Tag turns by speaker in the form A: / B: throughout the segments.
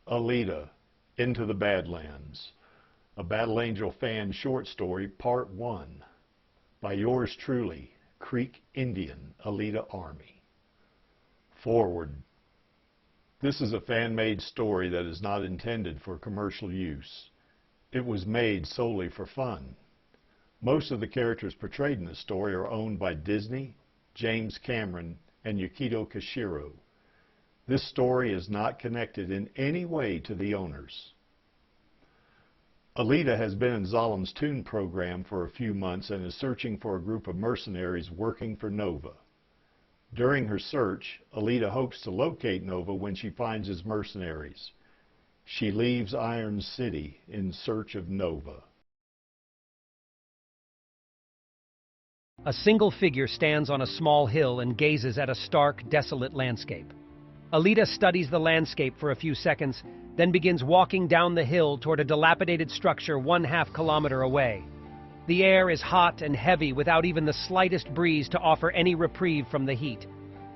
A: Alita, Into the Badlands, a Battle Angel fan short story, Part 1, by yours truly, Creek Indian, Alita Army. Foreword. This is a fan-made story that is not intended for commercial use. It was made solely for fun. Most of the characters portrayed in the story are owned by Disney, James Cameron, and Yukito Kishiro. This story is not connected in any way to the owners. Alita has been in Zahlen's Toon program for a few months and is searching for a group of mercenaries working for Nova. During her search, Alita hopes to locate Nova when she finds his mercenaries. She leaves Iron City in search of Nova.
B: A single figure stands on a small hill and gazes at a stark, desolate landscape. Alita studies the landscape for a few seconds, then begins walking down the hill toward a dilapidated structure 1/2 kilometer away. The air is hot and heavy without even the slightest breeze to offer any reprieve from the heat.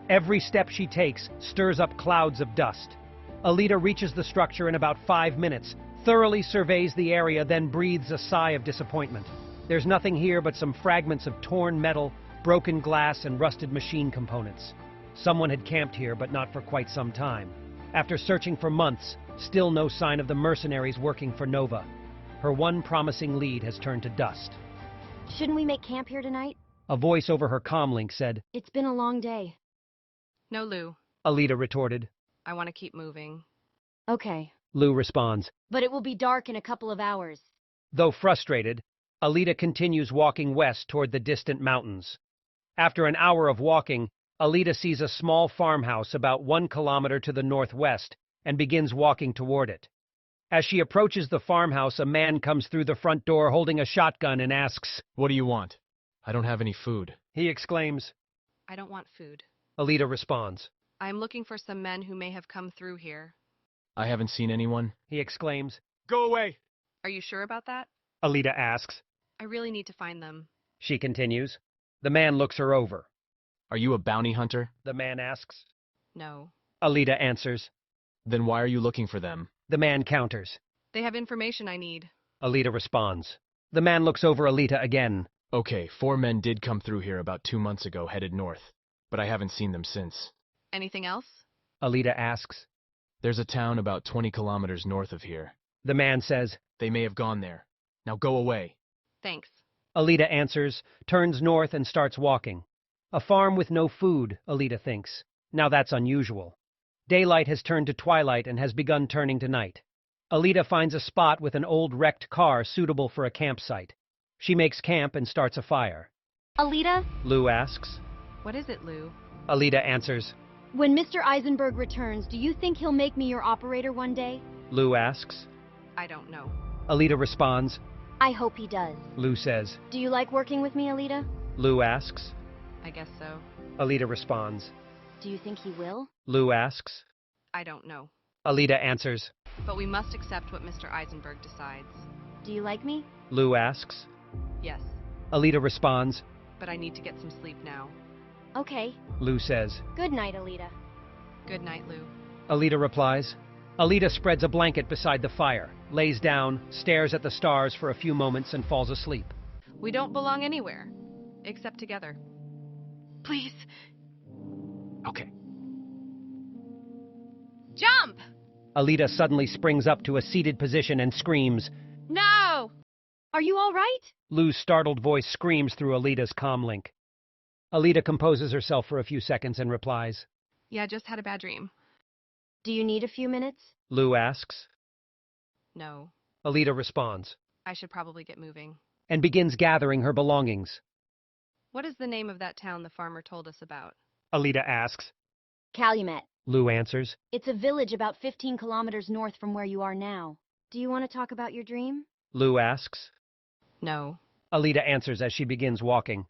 B: Every step she takes stirs up clouds of dust. Alita reaches the structure in about 5 minutes, thoroughly surveys the area, then breathes a sigh of disappointment. There's nothing here but some fragments of torn metal, broken glass, and rusted machine components. Someone had camped here, but not for quite some time. After searching for months, still no sign of the mercenaries working for Nova. Her one promising lead has turned to dust.
C: Shouldn't we make camp here tonight?
B: A voice over her comlink said,
C: It's been a long day.
D: No, Lou.
B: Alita retorted.
D: I want to keep moving.
C: Okay.
B: Lou responds.
C: But it will be dark in a couple of hours.
B: Though frustrated, Alita continues walking west toward the distant mountains. After an hour of walking, Alita sees a small farmhouse about 1 kilometer to the northwest and begins walking toward it. As she approaches the farmhouse, a man comes through the front door holding a shotgun and asks,
E: "What do you want? I don't have any food."
B: He exclaims.
D: I don't want food.
B: Alita responds.
D: I am looking for some men who may have come through here.
E: "I haven't seen anyone."
B: He exclaims.
E: "Go away!"
D: Are you sure about that?
B: Alita asks.
D: I really need to find them.
B: She continues. The man looks her over.
E: "Are you a bounty hunter?"
B: The man asks.
D: No.
B: Alita answers.
E: "Then why are you looking for them?"
B: The man counters.
D: They have information I need.
B: Alita responds. The man looks over Alita again.
E: "Okay, 4 men did come through here about 2 months ago headed north, but I haven't seen them since."
D: Anything else?
B: Alita asks.
E: "There's a town about 20 kilometers north of here.
B: The man says.
E: They may have gone there. Now go away."
D: Thanks.
B: Alita answers, turns north and starts walking. A farm with no food, Alita thinks. Now that's unusual. Daylight has turned to twilight and has begun turning to night. Alita finds a spot with an old wrecked car suitable for a campsite. She makes camp and starts a fire.
C: Alita,
B: Lou asks.
D: What is it, Lou?
B: Alita answers.
C: when Mr. Eisenberg returns, do you think he'll make me your operator one day?
B: Lou asks.
D: I don't know.
B: Alita responds.
C: I hope he does.
B: Lou says.
C: Do you like working with me, Alita?
B: Lou asks.
D: I guess so.
B: Alita responds.
C: Do you think he will?
B: Lou asks.
D: I don't know.
B: Alita answers.
D: But we must accept what Mr. Eisenberg decides.
C: Do you like me?
B: Lou asks.
D: Yes,
B: Alita responds.
D: but I need to get some sleep now.
C: Okay.
B: Lou says.
C: Good night, Alita.
D: Good night, Lou.
B: Alita replies. Alita spreads a blanket beside the fire, lays down, stares at the stars for a few moments, and falls asleep.
D: We don't belong anywhere, except together. Please.
E: Okay.
D: Jump!
B: Alita suddenly springs up to a seated position and screams.
D: No!
C: Are you all right?
B: Lou's startled voice screams through Alita's comlink. Alita composes herself for a few seconds and replies.
D: Yeah, just had a bad dream.
C: Do you need a few minutes?
B: Lou asks.
D: No.
B: Alita responds,
D: I should probably get moving.
B: and begins gathering her belongings.
D: What is the name of that town the farmer told us about?
B: Alita asks.
C: Calumet.
B: Lou answers.
C: It's a village about 15 kilometers north from where you are now. Do you want to talk about your dream?
B: Lou asks.
D: No.
B: Alita answers as she begins walking.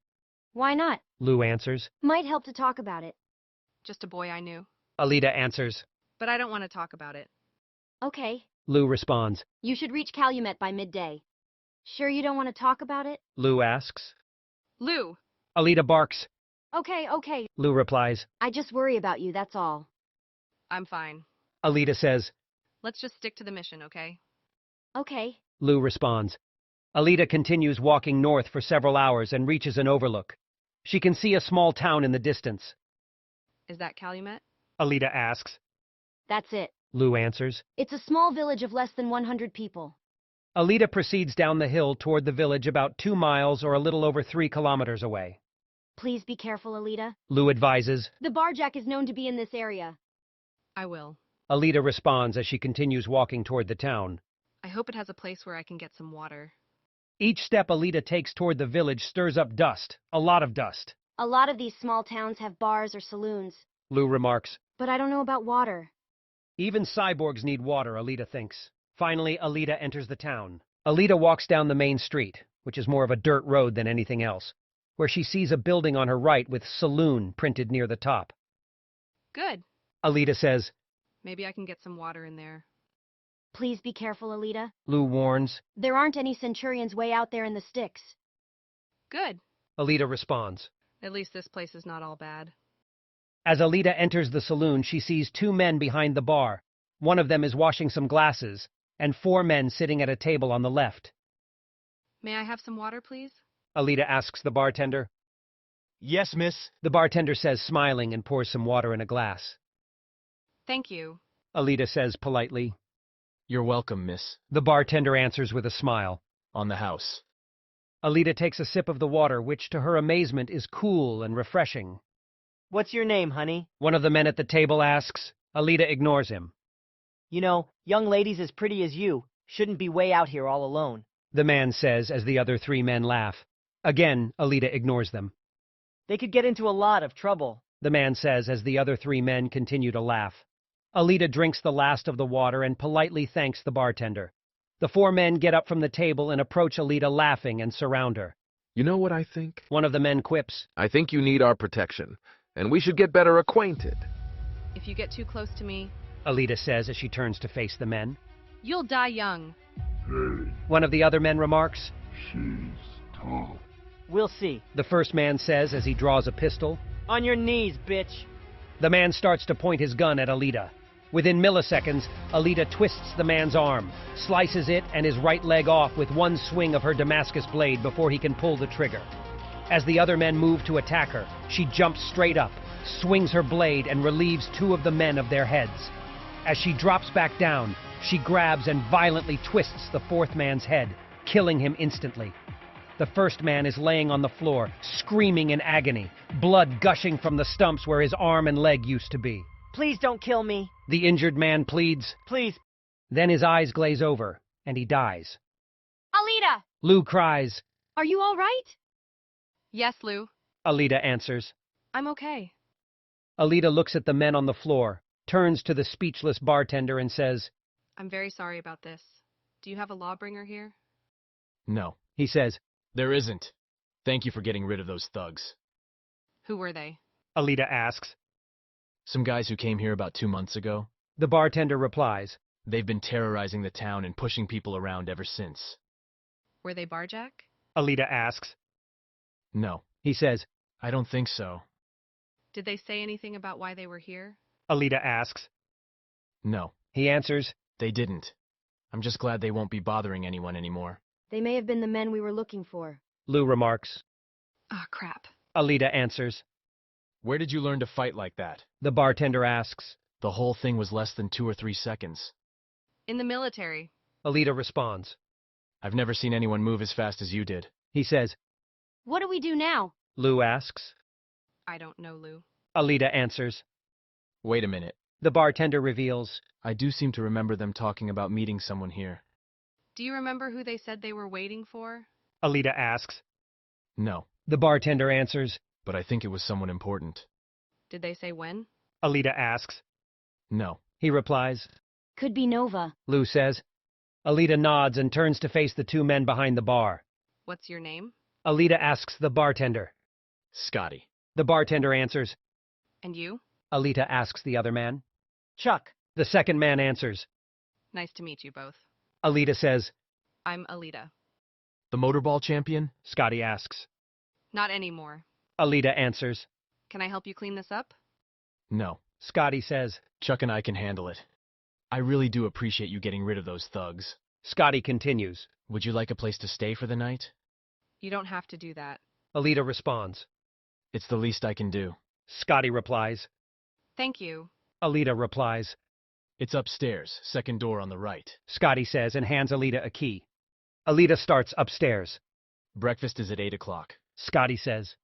C: Why not?
B: Lou answers.
C: Might help to talk about it.
D: Just a boy I knew.
B: Alita answers.
D: But I don't want to talk about it.
C: Okay.
B: Lou responds.
C: You should reach Calumet by midday. Sure you don't want to talk about it?
B: Lou asks.
D: Lou!
B: Alita barks.
C: Okay.
B: Lou replies.
C: I just worry about you, that's all.
D: I'm fine.
B: Alita says.
D: Let's just stick to the mission, okay?
C: Okay.
B: Lou responds. Alita continues walking north for several hours and reaches an overlook. She can see a small town in the distance.
D: Is that Calumet?
B: Alita asks.
C: That's it.
B: Lou answers.
C: It's a small village of less than 100 people.
B: Alita proceeds down the hill toward the village about 2 miles or a little over 3 kilometers away.
C: Please be careful, Alita.
B: Lou advises.
C: The barjack is known to be in this area.
D: I will.
B: Alita responds as she continues walking toward the town.
D: I hope it has a place where I can get some water.
B: Each step Alita takes toward the village stirs up dust, a lot of dust.
C: A lot of these small towns have bars or saloons.
B: Lou remarks.
C: But I don't know about water.
B: Even cyborgs need water, Alita thinks. Finally, Alita enters the town. Alita walks down the main street, which is more of a dirt road than anything else, where she sees a building on her right with saloon printed near the top.
D: Good.
B: Alita says.
D: Maybe I can get some water in there.
C: Please be careful, Alita.
B: Lou warns.
C: There aren't any centurions way out there in the sticks.
D: Good.
B: Alita responds.
D: At least this place is not all bad.
B: As Alita enters the saloon, she sees 2 men behind the bar. One of them is washing some glasses, and 4 men sitting at a table on the left.
D: May I have some water, please?
B: Alita asks the bartender.
E: Yes, miss.
B: The bartender says, smiling, and pours some water in a glass.
D: Thank you.
B: Alita says politely.
E: You're welcome, miss.
B: The bartender answers with a smile.
E: On the house.
B: Alita takes a sip of the water, which to her amazement is cool and refreshing.
F: What's your name, honey?
B: One of the men at the table asks. Alita ignores him.
F: You know, young ladies as pretty as you shouldn't be way out here all alone.
B: The man says as the other 3 men laugh. Again, Alita ignores them.
F: They could get into a lot of trouble.
B: The man says as the other 3 men continue to laugh. Alita drinks the last of the water and politely thanks the bartender. The 4 men get up from the table and approach Alita laughing and surround her.
G: You know what I think?
B: One of the men quips.
G: I think you need our protection, and we should get better acquainted.
D: If you get too close to me,
B: Alita says as she turns to face the men.
D: you'll die young.
B: One of the other men remarks.
F: We'll see.
B: The first man says as he draws a pistol.
F: On your knees, bitch.
B: The man starts to point his gun at Alita. Within milliseconds, Alita twists the man's arm, slices it and his right leg off with one swing of her Damascus blade before he can pull the trigger. As the other men move to attack her, she jumps straight up, swings her blade and relieves 2 of the men of their heads. As she drops back down, she grabs and violently twists the 4th man's head, killing him instantly. The first man is laying on the floor, screaming in agony, blood gushing from the stumps where his arm and leg used to be.
F: Please don't kill me.
B: The injured man pleads.
F: Please.
B: Then his eyes glaze over, and he dies.
C: Alita!
B: Lou cries.
C: Are you all right?
D: Yes, Lou.
B: Alita answers.
D: I'm okay.
B: Alita looks at the men on the floor, turns to the speechless bartender and says,
D: I'm very sorry about this. Do you have a lawbringer here?
E: No,
B: he says.
E: there isn't. Thank you for getting rid of those thugs.
D: Who were they?
B: Alita asks.
E: Some guys who came here about 2 months ago.
B: The bartender replies.
E: They've been terrorizing the town and pushing people around ever since.
D: Were they barjack?
B: Alita asks.
E: No,
B: He says.
E: I don't think so.
D: Did they say anything about why they were here?
B: Alita asks.
E: No,
B: He answers.
E: they didn't. I'm just glad they won't be bothering anyone anymore.
C: They may have been the men we were looking for.
B: Lou remarks.
D: Ah, crap.
B: Alita answers.
E: Where did you learn to fight like that?
B: The bartender asks.
E: The whole thing was less than 2 or 3 seconds.
D: In the military.
B: Alita responds.
E: I've never seen anyone move as fast as you did.
B: He says.
C: What do we do now?
B: Lou asks.
D: I don't know, Lou.
B: Alita answers.
E: Wait a minute.
B: The bartender reveals.
E: I do seem to remember them talking about meeting someone here.
D: Do you remember who they said they were waiting for?
B: Alita asks.
E: No,
B: The bartender answers.
E: but I think it was someone important.
D: Did they say when?
B: Alita asks.
E: No,
B: He replies.
C: Could be Nova.
B: Lou says. Alita nods and turns to face the 2 men behind the bar.
D: What's your name?
B: Alita asks the bartender.
E: Scotty.
B: The bartender answers.
D: And you?
B: Alita asks the other man.
F: Chuck.
B: The second man answers.
D: Nice to meet you both.
B: Alita says.
D: I'm Alita.
E: The motorball champion?
B: Scotty asks.
D: Not anymore.
B: Alita answers.
D: Can I help you clean this up?
E: No,
B: Scotty says.
E: Chuck and I can handle it. I really do appreciate you getting rid of those thugs.
B: Scotty continues.
E: Would you like a place to stay for the night?
D: You don't have to do that.
B: Alita responds.
E: It's the least I can do.
B: Scotty replies.
D: Thank you.
B: Alita replies.
E: It's upstairs, second door on the right.
B: Scotty says and hands Alita a key. Alita starts upstairs.
E: Breakfast is at 8 o'clock.
B: Scotty says.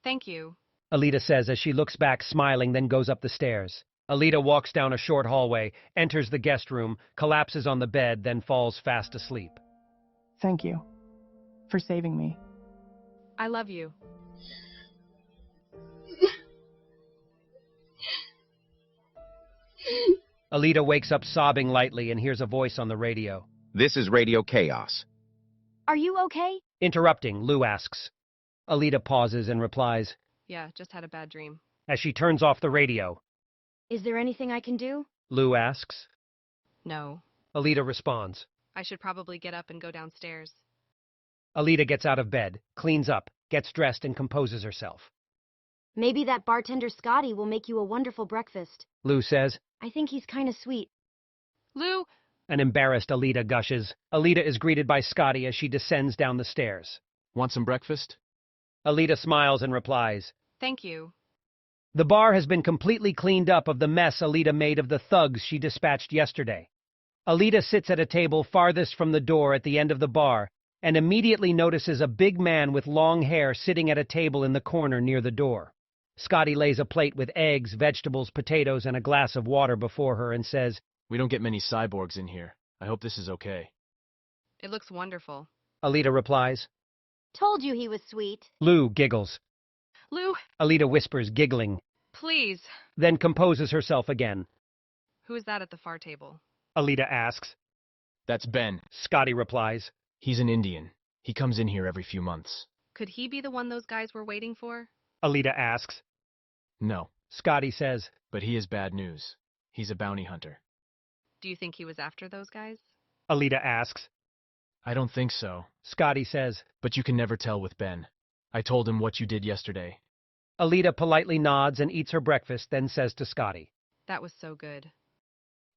D: Thank you.
B: Alita says as she looks back smiling, then goes up the stairs. Alita walks down a short hallway, enters the guest room, collapses on the bed, then falls fast asleep.
H: Thank you for saving me.
D: I love you.
B: Alita wakes up sobbing lightly and hears a voice on the radio.
G: This is Radio Chaos.
C: Are you okay?
B: Interrupting, Lou asks. Alita pauses and replies,
D: Yeah, just had a bad dream.
B: as she turns off the radio.
C: Is there anything I can do?
B: Lou asks.
D: No.
B: Alita responds.
D: I should probably get up and go downstairs.
B: Alita gets out of bed, cleans up, gets dressed and composes herself.
C: Maybe that bartender Scotty will make you a wonderful breakfast.
B: Lou says.
C: I think he's kind of sweet.
D: Lou!
B: An embarrassed Alita gushes. Alita is greeted by Scotty as she descends down the stairs.
E: Want some breakfast?
B: Alita smiles and replies.
D: Thank you.
B: The bar has been completely cleaned up of the mess Alita made of the thugs she dispatched yesterday. Alita sits at a table farthest from the door at the end of the bar and immediately notices a big man with long hair sitting at a table in the corner near the door. Scotty lays a plate with eggs, vegetables, potatoes, and a glass of water before her and says,
E: We don't get many cyborgs in here. I hope this is okay.
D: It looks wonderful.
B: Alita replies.
C: Told you he was sweet.
B: Lou giggles.
D: Lou,
B: Alita whispers, giggling,
D: please.
B: then composes herself again.
D: Who is that at the far table?
B: Alita asks.
E: That's Ben.
B: Scotty replies.
E: He's an Indian. He comes in here every few months.
D: Could he be the one those guys were waiting for?
B: Alita asks.
E: No,
B: Scotty says.
E: but he is bad news. He's a bounty hunter.
D: Do you think he was after those guys?
B: Alita asks.
E: I don't think so,
B: Scotty says.
E: but you can never tell with Ben. I told him what you did yesterday.
B: Alita politely nods and eats her breakfast, then says to Scotty.
D: That was so good.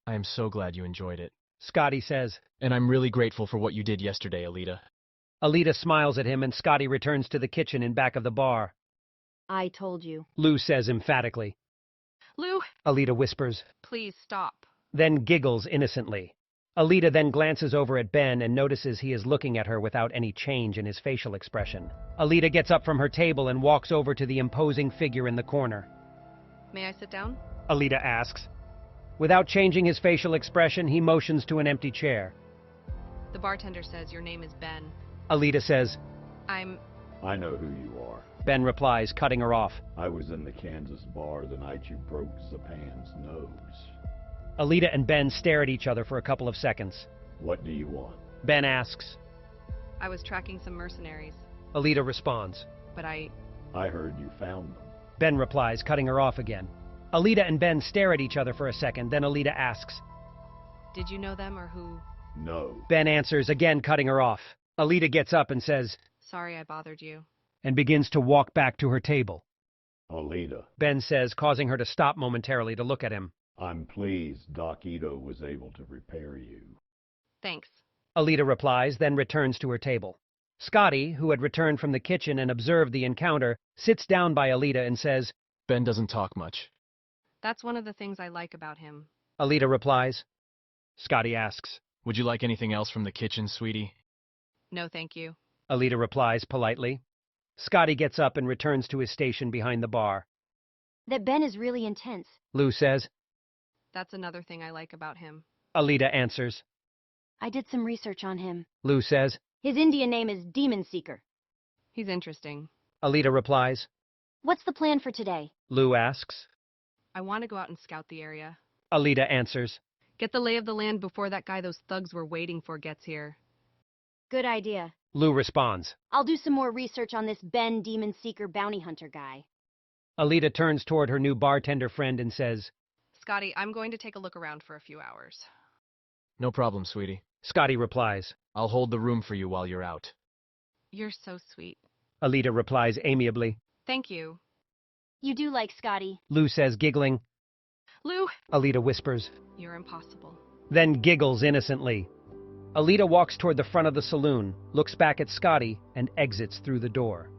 E: I am so glad you enjoyed it.
B: Scotty says.
E: And I'm really grateful for what you did yesterday, Alita.
B: Alita smiles at him and Scotty returns to the kitchen in back of the bar.
C: I told you.
B: Lou says emphatically.
D: Lou,
B: Alita whispers,
D: please stop.
B: then giggles innocently. Alita then glances over at Ben and notices he is looking at her without any change in his facial expression. Alita gets up from her table and walks over to the imposing figure in the corner.
D: May I sit down?
B: Alita asks. Without changing his facial expression, he motions to an empty chair.
D: The bartender says your name is Ben.
B: Alita says.
A: I know who you are.
B: Ben replies, cutting her off.
A: I was in the Kansas bar the night you broke Zapan's nose.
B: Alita and Ben stare at each other for a couple of seconds.
A: What do you want?
B: Ben asks.
D: I was tracking some mercenaries,
B: Alita responds.
D: but
A: I heard you found them.
B: Ben replies, cutting her off again. Alita and Ben stare at each other for a second, then Alita asks.
D: Did you know them or who?
A: No.
B: Ben answers, again cutting her off. Alita gets up and says,
D: Sorry I bothered you.
B: and begins to walk back to her table.
A: Alita,
B: Ben says, causing her to stop momentarily to look at him.
A: I'm pleased Doc Ito was able to repair you.
D: Thanks.
B: Alita replies, then returns to her table. Scotty, who had returned from the kitchen and observed the encounter, sits down by Alita and says,
E: Ben doesn't talk much.
D: That's one of the things I like about him.
B: Alita replies. Scotty asks.
E: Would you like anything else from the kitchen, sweetie?
D: No, thank you.
B: Alita replies politely. Scotty gets up and returns to his station behind the bar.
C: That Ben is really intense.
B: Lou says.
D: That's another thing I like about him.
B: Alita answers.
C: I did some research on him.
B: Lou says.
C: His Indian name is Demon Seeker.
D: He's interesting.
B: Alita replies.
C: What's the plan for today?
B: Lou asks.
D: I want to go out and scout the area.
B: Alita answers.
D: Get the lay of the land before that guy those thugs were waiting for gets here.
C: Good idea.
B: Lou responds.
C: I'll do some more research on this Ben Demon Seeker bounty hunter guy.
B: Alita turns toward her new bartender friend and says.
D: Scotty, I'm going to take a look around for a few hours.
E: No problem, sweetie.
B: Scotty replies.
E: I'll hold the room for you while you're out.
D: You're so sweet.
B: Alita replies amiably.
D: Thank you.
C: You do like Scotty.
B: Lou says, giggling.
D: Lou,
B: Alita whispers,
D: you're impossible.
B: then giggles innocently. Alita walks toward the front of the saloon, looks back at Scotty, and exits through the door.